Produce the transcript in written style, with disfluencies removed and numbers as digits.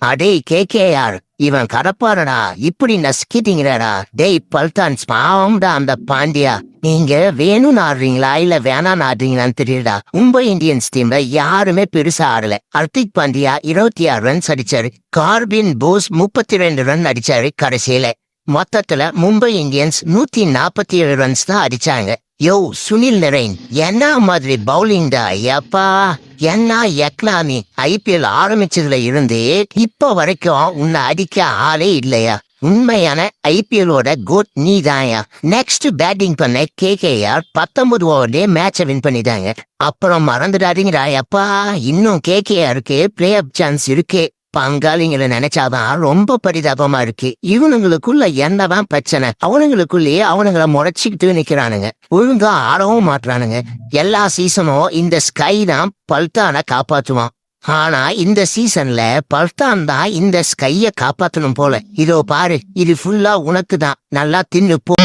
அடே கேகேஆர், இவன் கடப்பாரடா, இப்படி நசுக்கிட்டீங்கடா. டேய் பல்தான் பாவம்டா அந்த பாண்டியா. நீங்க வேணும்னு ஆடுறீங்களா இல்ல வேணான்னு ஆடுறீங்களான்னு தெரியலடா. மும்பை இந்தியன்ஸ் டீம்ல யாருமே பெருசா ஆடல. ஹர்திக் பாண்டியா 26 ரன்ஸ் அடிச்சாரு. கார்பின் போஸ் 32 ரன் அடிச்சாரு. கடைசியில மொத்தத்துல மும்பை இந்தியன்ஸ் 147 ரன்ஸ் தான் அடிச்சாங்க. யோ சுனில் நரேன், என்ன மாதிரி பவுலிங்டா எப்பா. என்ன எக்னாமி, IPL ஆரம்பிச்சதுல இருந்து இப்ப வரைக்கும் உன்னை அடிக்க ஆளே இல்லையா? உண்மையான IPL-ஓட கோட் நீ தாயா. நெக்ஸ்ட் பேட்டிங் பண்ண கேகேஆர் 19 ஓவர்லயே மேட்சை வின் பண்ணிட்டாங்க. அப்புறம் மறந்துடாதீங்கடா எப்பா, இன்னும் கேகேஆருக்கு பிளே ஆஃப் சான்ஸ் இருக்கு. பங்காளிங்களை நினைச்சாதான் ரொம்ப பரிதாபமா இருக்கு. இவனுங்களுக்குள்ள என்னதான் பிரச்சனை? அவனுங்களுக்குள்ளேயே அவனுங்களை முறைச்சிக்கிட்டு நிக்கிறானுங்க. ஒழுங்கா ஆடவும் மாட்டுறானுங்க. எல்லா சீசனும் இந்த ஸ்கை தான் பல்தான காப்பாற்றுவான். ஆனா இந்த சீசன்ல பல்தான் தான் இந்த ஸ்கைய காப்பாத்தணும் போல. இதோ பாரு, இது ஃபுல்லா உனக்கு தான். நல்லா தின்னு போ.